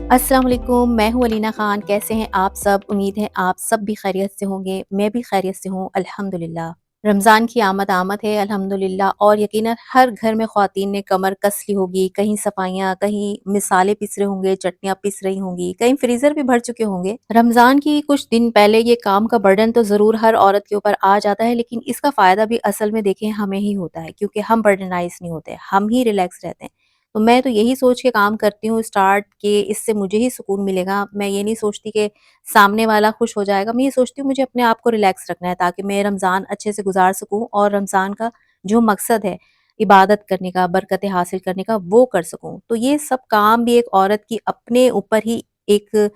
अस्सलाम वालेकुम, मैं हूँ अलीना ख़ान। कैसे हैं आप सब? उम्मीद है आप सब भी खैरियत से होंगे। मैं भी खैरियत से हूँ अल्हम्दुलिल्लाह। रमज़ान की आमद है अल्हम्दुलिल्लाह और यकीनन हर घर में ख़वातीन ने कमर कस ली होगी। कहीं सफ़ाइयाँ, कहीं मिसाले पिस रहे होंगे, चटनियाँ पिस रही होंगी, कहीं फ्रीज़र भी भर चुके होंगे। रमज़ान की कुछ दिन पहले ये काम का बर्डन तो ज़रूर हर औरत के ऊपर आ जाता है, लेकिन इसका फ़ायदा भी असल में देखें हमें ही होता है, क्योंकि हम बर्डनाइज़ नहीं होते, हम ही रिलैक्स रहते हैं। तो मैं तो यही सोच के काम करती हूँ स्टार्ट कि इससे मुझे ही सुकून मिलेगा। मैं ये नहीं सोचती कि सामने वाला खुश हो जाएगा। मैं ये सोचती हूँ मुझे अपने आप को रिलैक्स रखना है ताकि मैं रमज़ान अच्छे से गुज़ार सकूँ और रमज़ान का जो मकसद है इबादत करने का, बरकतें हासिल करने का वो कर सकूँ। तो ये सब काम भी एक औरत की अपने ऊपर ही एक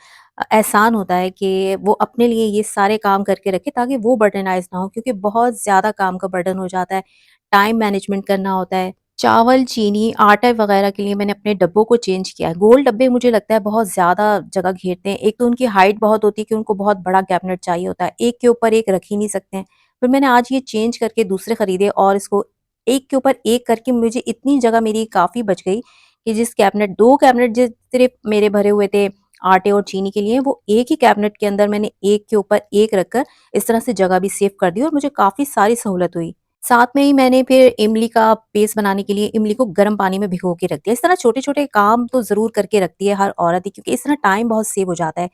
एहसान होता है कि वो अपने लिए ये सारे काम करके रखे ताकि वो बर्डनाइज़ ना हो, क्योंकि बहुत ज़्यादा काम का बर्डन हो जाता है। टाइम मैनेजमेंट करना होता है। चावल, चीनी, आटा वगैरह के लिए मैंने अपने डब्बों को चेंज किया है। गोल डब्बे मुझे लगता है बहुत ज़्यादा जगह घेरते हैं। एक तो उनकी हाइट बहुत होती है कि उनको बहुत बड़ा कैबिनेट चाहिए होता है। एक के ऊपर एक रख ही नहीं सकते हैं। फिर मैंने आज ये चेंज करके दूसरे खरीदे और इसको एक के ऊपर एक करके मुझे इतनी जगह मेरी काफ़ी बच गई कि जिस कैबिनेट 2 कैबिनेट जिस सिर्फ़ मेरे भरे हुए थे आटे और चीनी के लिए, वो एक ही कैबिनेट के अंदर मैंने एक के ऊपर एक रखकर इस तरह से जगह भी सेव कर दी और मुझे काफ़ी सारी सहूलत हुई। साथ में ही मैंने फिर इमली का पेस्ट बनाने के लिए इमली को गर्म पानी में भिगो के रख दिया। इस तरह छोटे-छोटे काम तो ज़रूर करके रखती है हर औरत ही, क्योंकि इस तरह टाइम बहुत सेव हो जाता है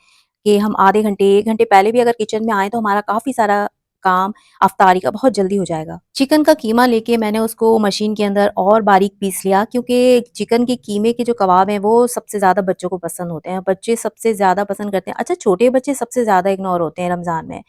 कि हम आधे घंटे, 1 घंटे पहले भी अगर किचन में आएँ तो हमारा काफ़ी सारा काम अफ्तारी का बहुत जल्दी हो जाएगा। चिकन का कीमा लेके मैंने उसको मशीन के अंदर और बारीक पीस लिया, क्योंकि चिकन के कीमे के जो कबाब हैं वो सबसे ज़्यादा बच्चों को पसंद होते हैं। बच्चे सबसे ज़्यादा पसंद करते हैं। अच्छा, छोटे बच्चे सबसे ज़्यादा इग्नोर होते हैं रमज़ान में।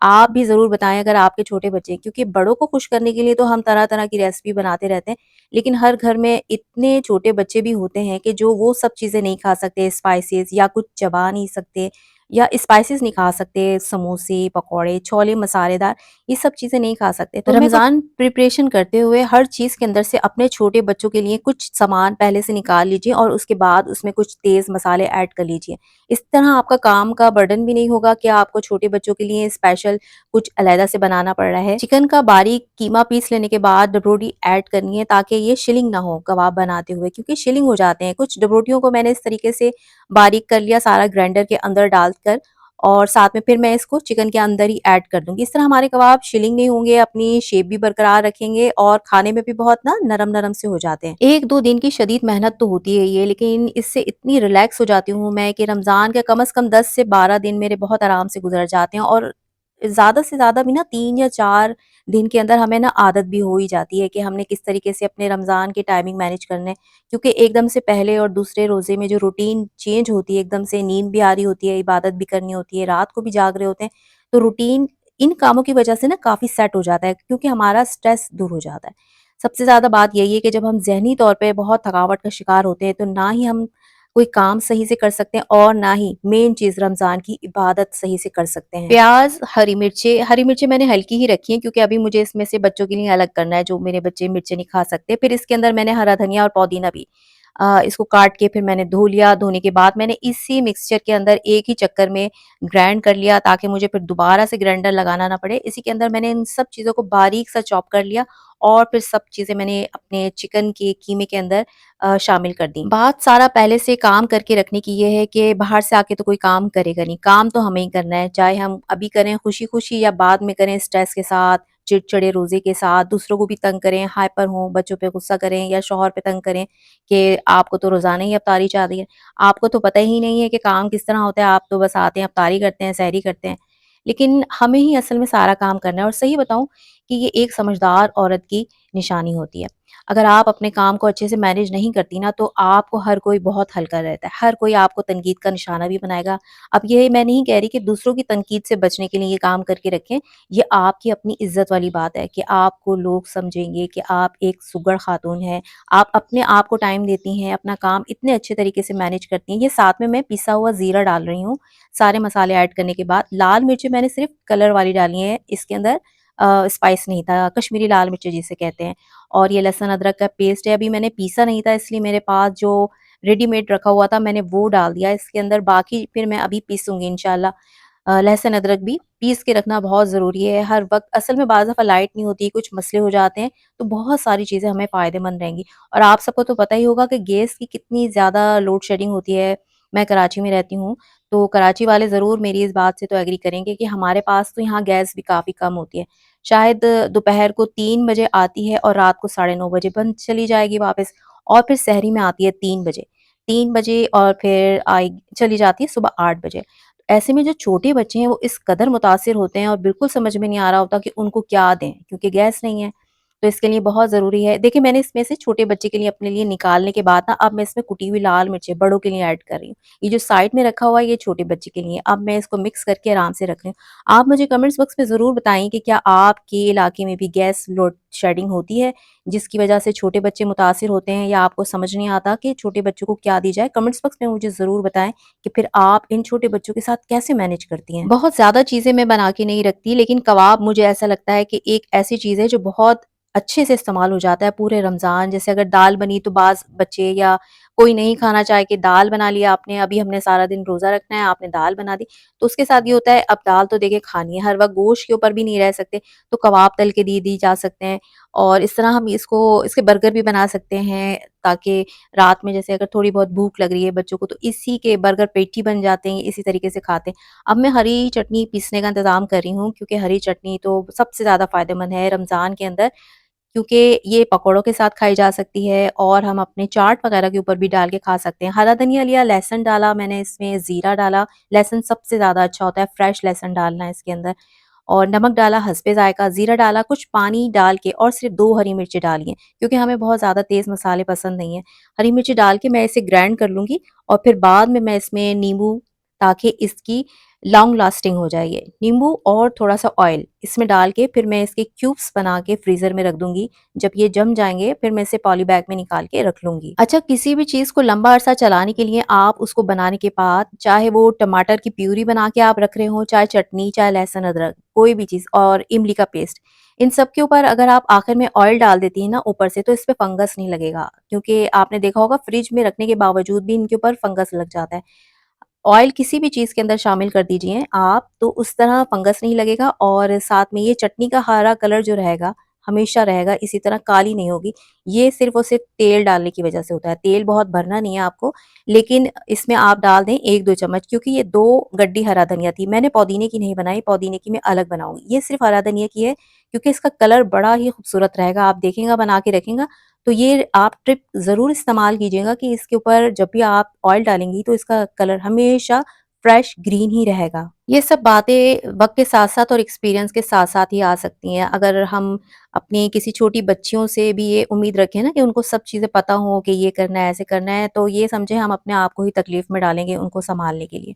आप भी ज़रूर बताएँ अगर आपके छोटे बच्चे हैं, क्योंकि बड़ों को खुश करने के लिए तो हम तरह-तरह की रेसिपी बनाते रहते हैं, लेकिन हर घर में इतने छोटे बच्चे भी होते हैं कि जो वो सब चीज़ें नहीं खा सकते, स्पाइसेस या कुछ चबा नहीं सकते या स्पाइसेस नहीं खा सकते, समोसे, पकौड़े, छोले मसालेदार ये सब चीज़ें नहीं खा सकते। तो रमज़ान प्रिपरेशन करते हुए हर चीज़ के अंदर से अपने छोटे बच्चों के लिए कुछ सामान पहले से निकाल लीजिए और उसके बाद उसमें कुछ तेज़ मसाले ऐड कर लीजिए। इस तरह आपका काम का बर्डन भी नहीं होगा कि आपको छोटे बच्चों के लिए स्पेशल कुछ अलग से बनाना पड़ रहा है। चिकन का बारीक कीमा पीस लेने के बाद डबरोटी ऐड करनी है ताकि ये शिलिंग ना हो कबाब बनाते हुए, क्योंकि शिलिंग हो जाते हैं। कुछ डबरोटियों को मैंने इस तरीके से बारीक कर लिया सारा ग्राइंडर के अंदर डालकर और साथ में फिर मैं इसको चिकन के अंदर ही ऐड कर दूँगी। इस तरह हमारे कबाब शिलिंग नहीं होंगे, अपनी शेप भी बरकरार रखेंगे और खाने में भी बहुत ना नरम-नरम से हो जाते हैं। 1-2 दिन की शदीद मेहनत तो होती है ये, लेकिन इससे इतनी रिलैक्स हो जाती हूँ मैं कि रमज़ान के कम से कम 10 से 12 दिन मेरे बहुत आराम से गुज़र जाते हैं और ज़्यादा से ज़्यादा भी ना 3 या 4 दिन के अंदर हमें ना आदत भी हो ही जाती है कि हमने किस तरीके से अपने रमज़ान की टाइमिंग मैनेज करना है। क्योंकि एकदम से पहले और दूसरे रोज़े में जो रूटीन चेंज होती है, एकदम से नींद भी आ रही होती है, इबादत भी करनी होती है, रात को भी जाग रहे होते हैं, तो रूटीन इन कामों की वजह से ना काफ़ी सेट हो जाता है, क्योंकि हमारा स्ट्रेस दूर हो जाता है। सबसे ज़्यादा बात यही है कि जब हम ज़हनी तौर पे बहुत थकावट का शिकार होते हैं, तो ना ही हम कोई काम सही से कर सकते हैं और ना ही मेन चीज़ रमज़ान की इबादत सही से कर सकते हैं। प्याज़, हरी मिर्चें मैंने हल्की ही रखी हैं, क्योंकि अभी मुझे इसमें से बच्चों के लिए अलग करना है, जो मेरे बच्चे मिर्चें नहीं खा सकते। फिर इसके अंदर मैंने हरा धनिया और पुदीना भी इसको काट के फिर मैंने धो लिया। धोने के बाद मैंने इसी मिक्सचर के अंदर एक ही चक्कर में ग्राइंड कर लिया ताकि मुझे फिर दोबारा से ग्राइंडर लगाना ना पड़े। इसी के अंदर मैंने इन सब चीज़ों को बारीक सा चॉप कर लिया और फिर सब चीज़ें मैंने अपने चिकन के कीमे के अंदर शामिल कर दी। बात सारा पहले से काम करके रखने की ये है कि बाहर से आके तो कोई काम करेगा नहीं, काम तो हमें ही करना है, चाहे हम अभी करें खुशी-खुशी या बाद में करें स्ट्रेस के साथ, चिड़चिड़े रोज़े के साथ, दूसरों को भी तंग करें, हाइपर हों, बच्चों पे गुस्सा करें या शौहर पे तंग करें कि आपको तो रोज़ाना ही इफ्तारी चाहिए है। आपको तो पता ही नहीं है कि काम किस तरह होता है, आप तो बस आते हैं, इफ्तारी करते हैं, सहरी करते हैं। लेकिन हमें ही असल में सारा काम करना है और सही बताऊँ कि ये एक समझदार औरत की निशानी होती है। अगर आप अपने काम को अच्छे से मैनेज नहीं करती ना, तो आपको हर कोई बहुत हल्का रहता है, हर कोई आपको तनकीद का निशाना भी बनाएगा। अब ये मैं नहीं कह रही कि दूसरों की तनकीद से बचने के लिए ये काम करके रखें, ये आपकी अपनी इज़्ज़त वाली बात है कि आपको लोग समझेंगे कि आप एक सुघड़ खातून हैं, आप अपने आप को टाइम देती हैं, अपना काम इतने अच्छे तरीके से मैनेज करती हैं। ये साथ में मैं पिसा हुआ ज़ीरा डाल रही हूँ, सारे मसाले ऐड करने के बाद। लाल मिर्चें मैंने सिर्फ़ कलर वाली डाली हैं, इसके अंदर स्पाइस नहीं था, कश्मीरी लाल मिर्च जिसे कहते हैं। और ये लहसुन अदरक का पेस्ट है, अभी मैंने पीसा नहीं था इसलिए मेरे पास जो रेडीमेड रखा हुआ था मैंने वो डाल दिया इसके अंदर, बाकी फिर मैं अभी पीसूँगी इंशाल्लाह। लहसुन अदरक भी पीस के रखना बहुत ज़रूरी है हर वक़्त। असल में बाज़ दफ़ा लाइट नहीं होती, कुछ मसले हो जाते हैं, तो बहुत सारी चीज़ें हमें फ़ायदेमंद रहेंगी। और आप सबको तो पता ही होगा कि गैस की कितनी ज़्यादा लोड शेडिंग होती है, मैं कराची में रहती हूँ, तो कराची वाले ज़रूर मेरी इस बात से तो एग्री करेंगे कि हमारे पास तो यहाँ गैस भी काफ़ी कम होती है। शायद दोपहर को 3 बजे आती है और रात को साढ़े 9 बजे बंद चली जाएगी वापस, और फिर सहरी में आती है 3 बजे। 3 बजे और फिर चली जाती है सुबह 8 बजे। ऐसे में जो छोटे बच्चे हैं वो इस कदर मुतासिर होते हैं और बिल्कुल समझ में नहीं आ रहा होता कि उनको क्या दें, क्योंकि गैस नहीं है। तो इसके लिए बहुत ज़रूरी है। देखिए, मैंने इसमें से छोटे बच्चे के लिए अपने लिए निकालने के बाद ना, अब मैं इसमें कुटी हुई लाल मिर्चें बड़ों के लिए ऐड कर रही हूँ। ये जो साइड में रखा हुआ है ये छोटे बच्चे के लिए, अब मैं इसको मिक्स करके आराम से रख रही हूँ। आप मुझे कमेंट्स बॉक्स में ज़रूर बताएँ कि क्या आपके इलाके में भी गैस लोड शेडिंग होती है, जिसकी वजह से छोटे बच्चे मुतासिर होते हैं, या आपको समझ नहीं आता कि छोटे बच्चों को क्या दी जाए? कमेंट्स बॉक्स में मुझे ज़रूर बताएँ कि फिर आप इन छोटे बच्चों के साथ कैसे मैनेज करती हैं? बहुत ज़्यादा चीज़ें मैं बना के नहीं रखती, लेकिन कबाब मुझे ऐसा लगता है कि एक ऐसी चीज़ है जो बहुत अच्छे से इस्तेमाल हो जाता है पूरे रमज़ान। जैसे अगर दाल बनी तो बाज़ बच्चे या कोई नहीं खाना चाहे कि दाल बना लिया आपने, अभी हमने सारा दिन रोज़ा रखना है, आपने दाल बना दी, तो उसके साथ ये होता है, अब दाल तो देखिए खानी है, हर वक़्त गोश्त के ऊपर भी नहीं रह सकते, तो कबाब तल के दी जा सकते हैं। और इस तरह हम इसके बर्गर भी बना सकते हैं, ताकि रात में जैसे अगर थोड़ी बहुत भूख लग रही है बच्चों को, तो इसी के बर्गर पेटी बन जाते हैं, इसी तरीके से खाते हैं। अब मैं हरी चटनी पीसने का इंतज़ाम कर रही हूँ, क्योंकि हरी चटनी तो सबसे ज़्यादा फ़ायदेमंद है रमज़ान के अंदर, क्योंकि ये पकौड़ों के साथ खाई जा सकती है और हम अपने चाट वगैरह के ऊपर भी डाल के खा सकते हैं। हरा धनिया लिया, लहसुन डाला मैंने इसमें, ज़ीरा डाला, लहसुन सबसे ज़्यादा अच्छा होता है, फ्रेश लहसुन डालना है इसके अंदर, और नमक डाला हस्बे ज़ायक़ा, ज़ीरा डाला, कुछ पानी डाल के, और सिर्फ़ 2 हरी मिर्ची डाली हैं, क्योंकि हमें बहुत ज़्यादा तेज़ मसाले पसंद नहीं हैं। हरी मिर्ची डाल के मैं इसे ग्राइंड कर लूँगी, और फिर बाद में मैं इसमें नींबू, ताकि इसकी लॉन्ग लास्टिंग हो जाए ये, नींबू और थोड़ा-सा ऑयल इसमें डाल के फिर मैं इसके क्यूब्स बना के फ्रीज़र में रख दूँगी। जब ये जम जाएँगे फिर मैं इसे पॉली बैग में निकाल के रख लूँगी। अच्छा, किसी भी चीज़ को लंबा अरसा चलाने के लिए आप उसको बनाने के बाद, चाहे वो टमाटर की प्यूरी बना के आप रख रहे हो, चाहे चटनी, चाहे लहसुन अदरक, कोई भी चीज़, और इमली का पेस्ट, इन सब के ऊपर अगर आप आखिर में ऑयल डाल देती हैं ना ऊपर से, तो इस पे फंगस नहीं लगेगा, क्योंकि आपने देखा होगा फ्रिज में रखने के बावजूद भी इनके ऊपर फंगस लग जाता है। ऑयल किसी भी चीज़ के अंदर शामिल कर दीजिए आप, तो उस तरह फंगस नहीं लगेगा, और साथ में ये चटनी का हरा कलर जो रहेगा, हमेशा रहेगा, इसी तरह काली नहीं होगी। ये सिर्फ़ और सिर्फ़ तेल डालने की वज़ह से होता है। तेल बहुत भरना नहीं है आपको, लेकिन इसमें आप डाल दें 1-2 चम्मच, क्योंकि ये 2 गड्डी हरा धनिया थी। मैंने पुदीने की नहीं बनाई, पुदीने की मैं अलग बनाऊँगी। ये सिर्फ़ हरा धनिया की है, क्योंकि इसका कलर बड़ा ही खूबसूरत रहेगा। आप देखिएगा बना के रखिएगा, तो ये आप ट्रिक ज़रूर इस्तेमाल कीजिएगा कि इसके ऊपर जब भी आप ऑयल डालेंगी तो इसका कलर हमेशा फ्रेश ग्रीन ही रहेगा। ये सब बातें वक़्त के साथ-साथ और एक्सपीरियंस के साथ-साथ ही आ सकती हैं। अगर हम अपनी किसी छोटी बच्चियों से भी ये उम्मीद रखें ना कि उनको सब चीज़ें पता हो कि ये करना है, ऐसे करना है, तो ये समझें हम अपने आप को ही तकलीफ़ में डालेंगे उनको सँभालने के लिए।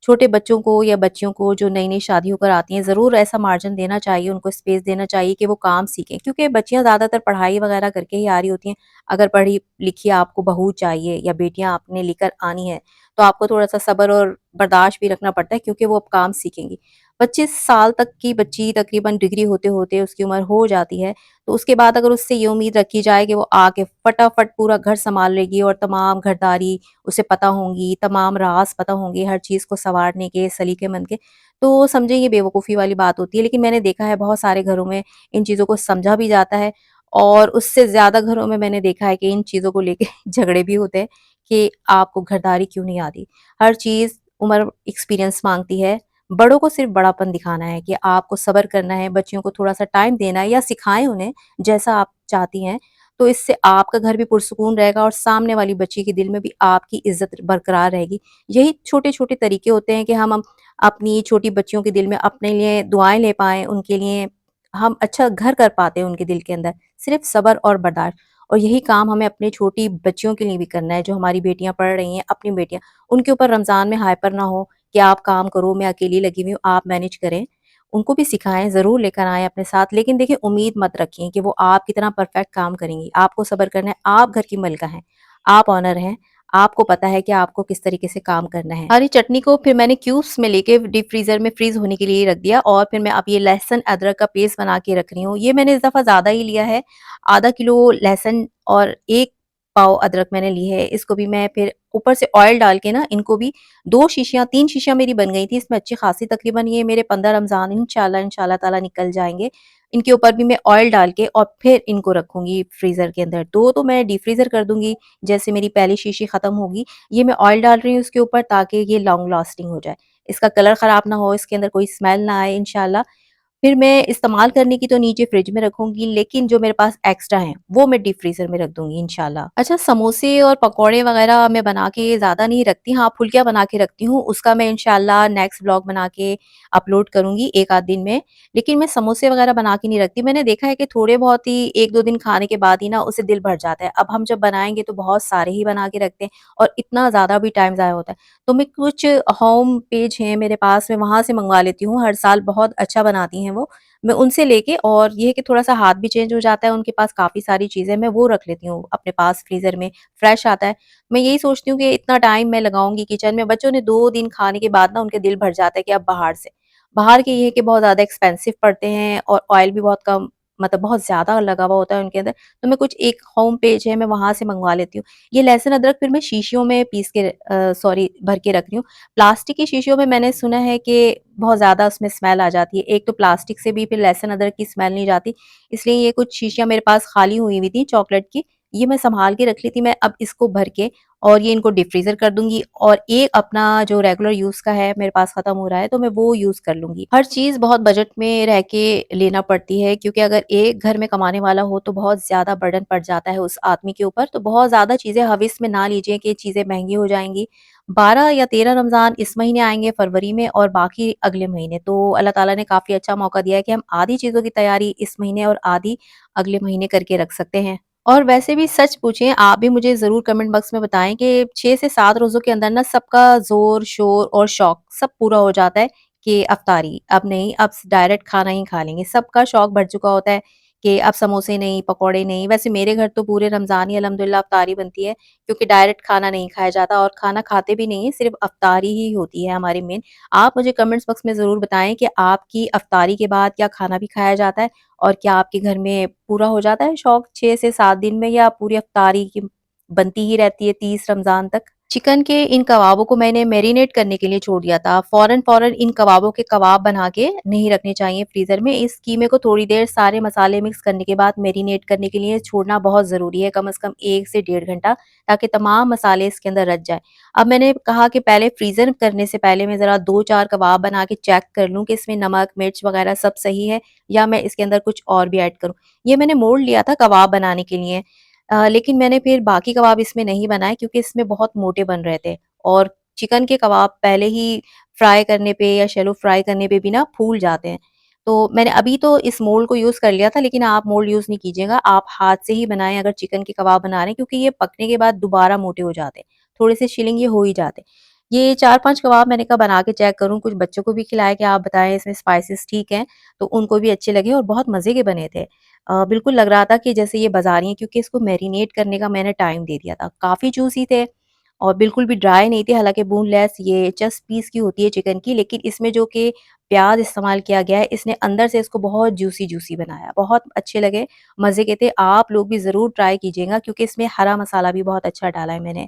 छोटे बच्चों को या बच्चियों को जो नई-नई शादी होकर आती हैं, ज़रूर ऐसा मार्जिन देना चाहिए, उनको स्पेस देना चाहिए कि वो काम सीखें, क्योंकि बच्चियाँ ज़्यादातर पढ़ाई वगैरह करके ही आ रही होती हैं। अगर पढ़ी-लिखी आपको बहू चाहिए या बेटियाँ आपने लेकर आनी हैं, तो आपको थोड़ा-सा सब्र और बर्दाश्त भी रखना पड़ता है, क्योंकि वो अब काम सीखेंगी। 25 साल तक की बच्ची तकरीबन डिग्री होते-होते उसकी उम्र हो जाती है, तो उसके बाद अगर उससे ये उम्मीद रखी जाए कि वो आके फटाफट पूरा घर सँभाल लेगी और तमाम घरदारी उसे पता होंगी, तमाम राज़ पता होंगे हर चीज़ को सँवारने के, सलीके-मंद के, तो समझिए ये बेवकूफ़ी वाली बात होती है। लेकिन मैंने देखा है बहुत सारे घरों में इन चीज़ों को समझा भी जाता है, और उससे ज़्यादा घरों में मैंने देखा है कि इन चीज़ों को लेके झगड़े भी होते हैं कि आपको घरदारी क्यों नहीं आती। हर चीज़ उम्र एक्सपीरियंस माँगती है। बड़ों को सिर्फ़ बड़ापन दिखाना है कि आपको सब्र करना है, बच्चियों को थोड़ा-सा टाइम देना है, या सिखाएँ उन्हें जैसा आप चाहती हैं। तो इससे आपका घर भी पुरसुकून रहेगा और सामने वाली बच्ची के दिल में भी आपकी इज़्ज़त बरकरार रहेगी। यही छोटे-छोटे तरीके होते हैं कि हम अपनी छोटी बच्चियों के दिल में अपने लिए दुआएँ ले पाएँ, उनके लिए हम अच्छा घर कर पाते हैं उनके दिल के अंदर, सिर्फ़ सब्र और बर्दाश्त। और यही काम हमें अपनी छोटी बच्चियों के लिए भी करना है, जो हमारी बेटियाँ पढ़ रही हैं, अपनी बेटियाँ। उनके ऊपर रमज़ान में हाइपर ना हो कि आप काम करो, मैं अकेली लगी हुई हूँ, आप मैनेज करें। उनको भी सिखाएँ, ज़रूर लेकर आएँ अपने साथ, लेकिन देखिए उम्मीद मत रखिए कि वो आपकी तरह परफेक्ट काम करेंगी। आपको सब्र करना है, आप घर की मलका हैं, आप ओनर हैं, आपको पता है कि आपको किस तरीके से काम करना है। हरी चटनी को फिर मैंने क्यूब्स में लेके डीप फ्रीज़र में फ्रीज़ होने के लिए रख दिया, और फिर मैं अब ये लहसुन अदरक का पेस्ट बना के रख रही हूँ। ये मैंने इस दफ़ा ज़्यादा ही लिया है, आधा किलो लहसुन और 1 पाव अदरक मैंने ली है, इसको भी मैं फिर ऊपर से ऑयल डाल के ना इनको भी 2 शीशियाँ 3 शीशियाँ मेरी बन गई थी, इसमें अच्छी खासी तकरीबन ये मेरे 15 रमज़ान इंशाल्लाह ताला निकल जाएँगे। इनके ऊपर भी मैं ऑयल डाल के और फिर इनको रखूँगी फ्रीज़र के अंदर। 2 तो मैं डीप फ्रीज़र कर दूँगी, जैसे मेरी पहली शीशी ख़त्म होगी, ये मैं ऑयल डाल रही हूँ उसके ऊपर ताकि ये लॉन्ग लास्टिंग हो जाए। इसका कलर ख़राब ना हो, इसके अंदर कोई स्मेल ना आए इंशाल्लाह। फिर मैं इस्तेमाल करने की तो नीचे फ्रिज में रखूँगी, लेकिन जो मेरे पास एक्स्ट्रा हैं, वो मैं डीप फ्रीज़र में रख दूँगी इंशाल्लाह। अच्छा, समोसे और पकौड़े वग़ैरह मैं बना के ज़्यादा नहीं रखती, हाँ, फुल्कियाँ बना के रखती हूँ, उसका मैं इंशाल्लाह नेक्स्ट व्लॉग बना के अपलोड करूँगी 1 आध दिन में। लेकिन मैं समोसे वग़ैरह बना के नहीं रखती, मैंने देखा है कि थोड़े बहुत ही 1-2 दिन खाने के बाद ही ना उससे दिल भर जाता है। अब हम जब बनाएँगे तो बहुत सारे ही बना के रखते हैं और इतना ज़्यादा भी टाइम ज़ाया होता है। तो मैं कुछ होम पेज हैं मेरे पास, मैं वहाँ से मँगवा लेती हूँ, हर साल बहुत अच्छा बनाती हैं वो। मैं उनसे लेके और ये है कि थोड़ा-सा हाथ भी चेंज हो जाता है, उनके पास काफ़ी सारी चीज़ें मैं वो रख लेती हूँ अपने पास फ्रीज़र में, फ्रेश आता है। मैं यही सोचती हूँ कि इतना टाइम मैं लगाऊँगी किचन में, बच्चों ने 2 दिन खाने के बाद ना उनके दिल भर जाता है कि अब बाहर से। बाहर के ये है कि बहुत ज़्यादा एक्सपेंसिव पड़ते हैं और ऑयल भी बहुत कम मतलब बहुत ज़्यादा लगा हुआ होता है उनके अंदर। तो मैं कुछ एक होम पेज है, मैं वहाँ से मँगवा लेती हूँ। ये लहसुन अदरक फिर मैं शीशियों में पीस के सॉरी भर के रख रही हूँ। प्लास्टिक की शीशियों में मैंने सुना है कि बहुत ज़्यादा उसमें स्मेल आ जाती है। एक तो प्लास्टिक से भी फिर लहसुन अदरक की स्मेल नहीं जाती, इसलिए ये कुछ शीशियाँ मेरे पास खाली हुई हुई थी चॉकलेट की, ये मैं सँभाल के रख ली थी। मैं अब इसको भर के और ये इनको डीप फ्रीज़र कर दूँगी और एक अपना जो रेगुलर यूज़ का है मेरे पास ख़त्म हो रहा है, तो मैं वो यूज़ कर लूँगी। हर चीज़ बहुत बजट में रह के लेना पड़ती है, क्योंकि अगर एक घर में कमाने वाला हो तो बहुत ज़्यादा बर्डन पड़ जाता है उस आदमी के ऊपर, तो बहुत ज़्यादा चीज़ें हविस में ना लीजिए कि चीज़ें महँगी हो जाएँगी। 12 या 13 रमज़ान इस महीने आएँगे फरवरी में और बाकी अगले महीने। तो अल्लाह ताला ने काफ़ी अच्छा मौका दिया है कि हम आधी चीज़ों की तैयारी इस महीने और आधी अगले महीने करके रख सकते हैं। और वैसे भी सच पूछें, आप भी मुझे ज़रूर कमेंट बॉक्स में बताएँ कि 6 से 7 रोज़ों के अंदर ना सबका ज़ोर-शोर और शौक सब पूरा हो जाता है कि अफ़्तारी, अब नहीं, अब डायरेक्ट खाना ही खा लेंगे। सबका शौक बढ़ चुका होता है कि अब समोसे नहीं, पकौड़े नहीं। वैसे मेरे घर तो पूरे रमज़ान ही अल्हम्दुलिल्लाह अफ़्तारी बनती है, क्योंकि डायरेक्ट खाना नहीं खाया जाता और खाना खाते भी नहीं हैं, सिर्फ़ अफ़्तारी ही होती है हमारी मेन। आप मुझे कमेंट्स बॉक्स में ज़रूर बताएँ कि आपकी अफ़्तारी के बाद क्या खाना भी खाया जाता है? और क्या आपके घर में पूरा हो जाता है शौक 6 से 7 दिन में, या पूरी अफ़्तारी की बनती ही रहती है 30 रमज़ान तक? चिकन के इन कबाबों को मैंने मैरिनेट करने के लिए छोड़ दिया था। फ़ौरन-फ़ौरन इन कबाबों के कबाब बना के नहीं रखने चाहिए फ्रीज़र में। इस कीमे को थोड़ी देर सारे मसाले मिक्स करने के बाद मैरिनेट करने के लिए छोड़ना बहुत ज़रूरी है, कम से कम 1 से डेढ़ घंटा, ताकि तमाम मसाले इसके अंदर रच जाएँ। अब मैंने कहा कि पहले फ्रीज़र करने से पहले मैं ज़रा 2-4 कबाब बना के चेक कर लूँ कि इसमें नमक, मिर्च वग़ैरह सब सही है, या मैं इसके अंदर कुछ और भी ऐड करूँ। ये मैंने मोड़ लिया था कबाब बनाने के लिए, लेकिन मैंने फिर बाकी कबाब इसमें नहीं बनाए क्योंकि इसमें बहुत मोटे बन रहे थे, और चिकन के कबाब पहले ही फ्राई करने पे या शैलो फ्राई करने पे भी ना फूल जाते हैं। तो मैंने अभी तो इस मोल्ड को यूज़ कर लिया था, लेकिन आप मोल्ड यूज़ नहीं कीजिएगा, आप हाथ से ही बनाएँ अगर चिकन के कबाब बना रहे हैं, क्योंकि ये पकने के बाद दोबारा मोटे हो जाते हैं, थोड़े से शिलिंग ये हो ही जाते हैं। ये 4-5 कबाब मैंने कहा बना के चेक करूँ, कुछ बच्चों को भी खिलाए कि आप बताएँ इसमें स्पाइसेस ठीक हैं, तो उनको भी अच्छे लगे और बहुत मज़े के बने थे। बिल्कुल लग रहा था कि जैसे ये बाज़ारी हैं, क्योंकि इसको मैरिनेट करने का मैंने टाइम दे दिया था। काफ़ी जूसी थे और बिल्कुल भी ड्राई नहीं थे, हालाँकि बोनलेस ये चेस्ट पीस की होती है चिकन की, लेकिन इसमें जो कि प्याज़ इस्तेमाल किया गया है, इसने अंदर से इसको बहुत जूसी-जूसी बनाया। बहुत अच्छे लगे, मज़े के थे। आप लोग भी ज़रूर ट्राई कीजिएगा, क्योंकि इसमें हरा मसाला भी बहुत अच्छा डाला है मैंने।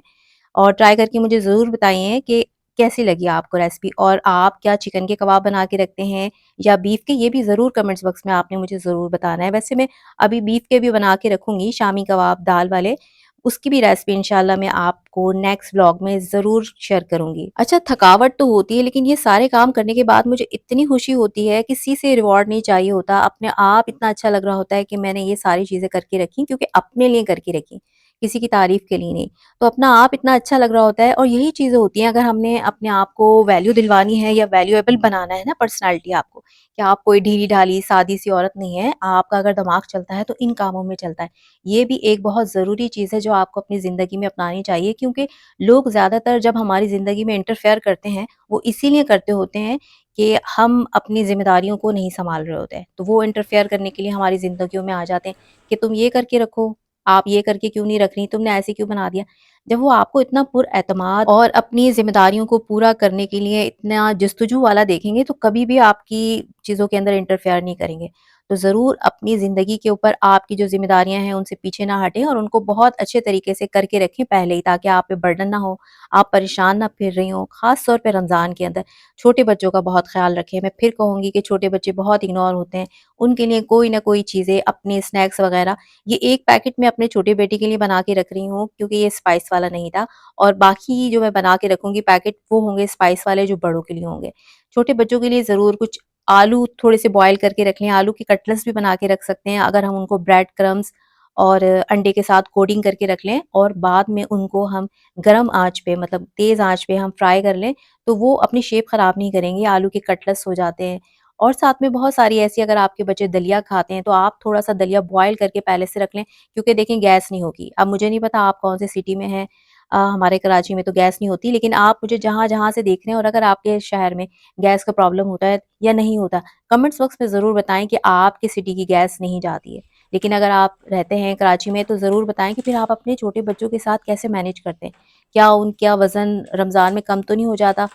और ट्राई करके मुझे ज़रूर बताइए कि कैसी लगी आपको रेसिपी, और आप क्या चिकन के कबाब बना के रखते हैं या बीफ के, ये भी ज़रूर कमेंट्स बॉक्स में आपने मुझे ज़रूर बताना है। वैसे मैं अभी बीफ के भी बना के रखूँगी, शामी कबाब दाल वाले, उसकी भी रेसिपी इंशाल्लाह मैं आपको नेक्स्ट व्लॉग में ज़रूर शेयर करूँगी। अच्छा, थकावट तो होती है, लेकिन ये सारे काम करने के बाद मुझे इतनी खुशी होती है, किसी से रिवॉर्ड नहीं चाहिए होता। अपने आप इतना अच्छा लग रहा होता है कि मैंने ये सारी चीज़ें करके रखी, क्योंकि अपने लिए करके रखी, किसी की तारीफ़ के लिए नहीं। तो अपना आप इतना अच्छा लग रहा होता है, और यही चीज़ें होती हैं, अगर हमने अपने आप को वैल्यू दिलवानी है या वैल्यूएबल बनाना है ना पर्सनैलिटी आपको, कि आप कोई ढीली-ढाली सादी-सी औरत नहीं है, आपका अगर दिमाग चलता है तो इन कामों में चलता है। ये भी एक बहुत ज़रूरी चीज़ है जो आपको अपनी ज़िंदगी में अपनानी चाहिए, क्योंकि लोग ज़्यादातर जब हमारी ज़िंदगी में इंटरफेयर करते हैं, वो इसीलिए करते होते हैं कि हम अपनी ज़िम्मेदारियों को नहीं सँभाल रहे होते हैं। तो वो इंटरफेयर करने के लिए हमारी ज़िंदगियों में आ जाते हैं कि तुम ये करके रखो, आप ये करके क्यों नहीं रख रही, तुमने ऐसे क्यों बना दिया। जब वो आपको इतना पुरएतमाद और अपनी ज़िम्मेदारियों को पूरा करने के लिए इतना जस्तजू वाला देखेंगे, तो कभी भी आपकी चीज़ों के अंदर इंटरफेयर नहीं करेंगे। तो ज़रूर अपनी ज़िंदगी के ऊपर आपकी जो ज़िम्मेदारियाँ हैं, उनसे पीछे ना हटें और उनको बहुत अच्छे तरीके से करके रखें पहले ही, ताकि आप पे बर्डन ना हो, आप परेशान ना फिर रही हों। ख़ास तौर पे रमज़ान के अंदर छोटे बच्चों का बहुत ख़्याल रखें। मैं फिर कहूँगी कि छोटे बच्चे बहुत इग्नोर होते हैं। उनके लिए कोई ना कोई चीज़ें, अपने स्नैक्स वग़ैरह, ये एक पैकेट मैं अपने छोटे बेटे के लिए बना के रख रही हूँ, क्योंकि ये स्पाइस वाला नहीं था, और बाकी जो मैं बना के रखूँगी पैकेट, वो होंगे स्पाइस वाले, जो बड़ों के लिए होंगे। छोटे बच्चों के लिए ज़रूर कुछ आलू थोड़े से बॉयल करके रख लें, आलू के कटलेट्स भी बना के रख सकते हैं, अगर हम उनको ब्रेड क्रम्स और अंडे के साथ कोटिंग करके रख लें और बाद में उनको हम गरम आँच पे, मतलब तेज़ आँच पे हम फ्राई कर लें, तो वो अपनी शेप ख़राब नहीं करेंगे, आलू के कटलेट्स हो जाते हैं। और साथ में बहुत सारी ऐसी, अगर आपके बच्चे दलिया खाते हैं, तो आप थोड़ा-सा दलिया बॉयल करके पहले से रख लें, क्योंकि देखिए गैस नहीं होगी। अब मुझे नहीं पता आप कौन-से सिटी में हैं, हमारे कराची में तो गैस नहीं होती, लेकिन आप मुझे जहाँ-जहाँ से देख रहे हैं और अगर आपके शहर में गैस का प्रॉब्लम होता है या नहीं होता, कमेंट्स बॉक्स में ज़रूर बताएँ कि आपकी सिटी की गैस नहीं जाती है। लेकिन अगर आप रहते हैं कराची में, तो ज़रूर बताएँ कि फिर आप अपने छोटे बच्चों के साथ कैसे मैनेज करते हैं? क्या उनका वज़न रमज़ान में कम तो नहीं हो जाता?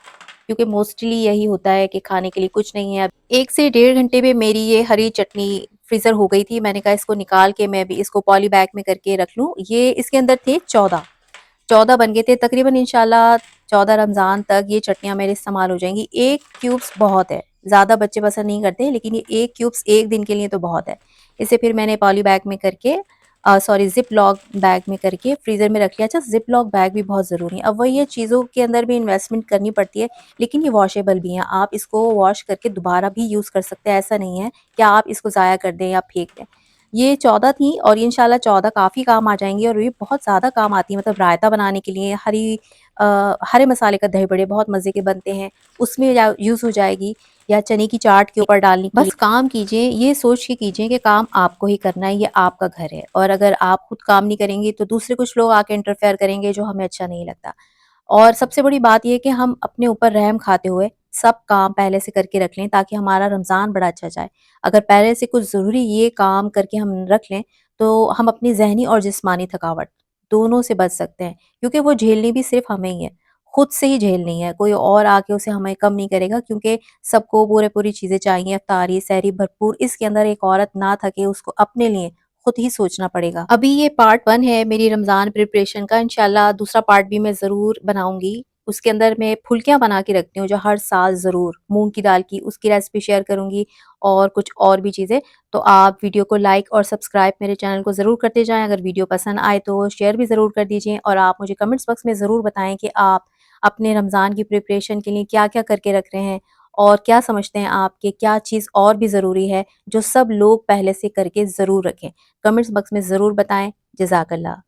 क्योंकि मोस्टली यही होता है कि खाने के लिए कुछ नहीं है। 1 से डेढ़ घंटे में मेरी ये हरी चटनी फ्रीज़र हो गई थी। मैंने कहा इसको निकाल के मैं भी इसको पॉली बैग में करके रख लूँ। ये इसके अंदर थे 14, 14 बन गए थे तकरीबन, इंशाल्लाह 14 रमज़ान तक ये चटनियाँ मेरे इस्तेमाल हो जाएँगी। 1 क्यूब्स बहुत है, ज़्यादा बच्चे पसंद नहीं करते, लेकिन ये 1 क्यूब्स 1 दिन के लिए तो बहुत है। इसे फिर मैंने पॉली बैग में करके, सॉरी, ज़िप-लॉक बैग में करके फ्रीज़र में रख लिया। अच्छा, ज़िप-लॉक बैग भी बहुत ज़रूरी है। अब वही है, चीज़ों के अंदर भी इन्वेस्टमेंट करनी पड़ती है, लेकिन ये वॉशेबल भी हैं। आप इसको वॉश करके दोबारा भी यूज़ कर सकते हैं, ऐसा नहीं है कि आप इसको ज़ाया कर दें या फेंक दें। ये 14 थी और ये इंशाल्लाह 14 काफ़ी काम आ जाएँगी, और ये बहुत ज़्यादा काम आती है, मतलब रायता बनाने के लिए, हरे मसाले का दही बड़े बहुत मज़े के बनते हैं, उसमें या यूज़ हो जाएगी, या चने की चाट के ऊपर डालने के लिए। बस काम कीजिए, ये सोच के कीजिए कि काम आपको ही करना है, ये आपका घर है, और अगर आप खुद काम नहीं करेंगे, तो दूसरे कुछ लोग आके इंटरफेयर करेंगे, जो हमें अच्छा नहीं लगता। और सबसे बड़ी बात ये है कि हम अपने ऊपर रहम खाते हुए सब काम पहले से करके रख लें, ताकि हमारा रमज़ान बड़ा अच्छा जाए। अगर पहले से कुछ ज़रूरी ये काम करके हम रख लें, तो हम अपनी ज़हनी और जिस्मानी थकावट दोनों से बच सकते हैं, क्योंकि वो झेलनी भी सिर्फ़ हमें ही है, खुद से ही झेलनी है, कोई और आके उसे हमें कम नहीं करेगा, क्योंकि सबको पूरी-पूरी चीज़ें चाहिए, इफ्तारी, सहरी भरपूर, इसके अंदर एक औरत ना थके, उसको अपने लिए खुद ही सोचना पड़ेगा। अभी ये पार्ट 1 है मेरी रमज़ान प्रिपरेशन का, इंशाल्लाह दूसरा पार्ट भी मैं ज़रूर बनाऊँगी। उसके अंदर मैं फुल्कियाँ बना के रखती हूँ, जो हर साल ज़रूर मूँग की दाल की, उसकी रेसिपी शेयर करूँगी, और कुछ और भी चीज़ें। तो आप वीडियो को लाइक और सब्सक्राइब मेरे चैनल को ज़रूर करते जाएँ। अगर वीडियो पसंद आए तो शेयर भी ज़रूर कर दीजिए, और आप मुझे कमेंट्स बॉक्स में ज़रूर बताएँ कि आप अपने रमज़ान की प्रिपरेशन के लिए क्या-क्या करके रख रहे हैं, और क्या समझते हैं आप कि क्या चीज़ और भी ज़रूरी है, जो सब लोग पहले से करके ज़रूर रखें। कमेंट्स बॉक्स में ज़रूर बताएँ। जज़ाकल्लाह।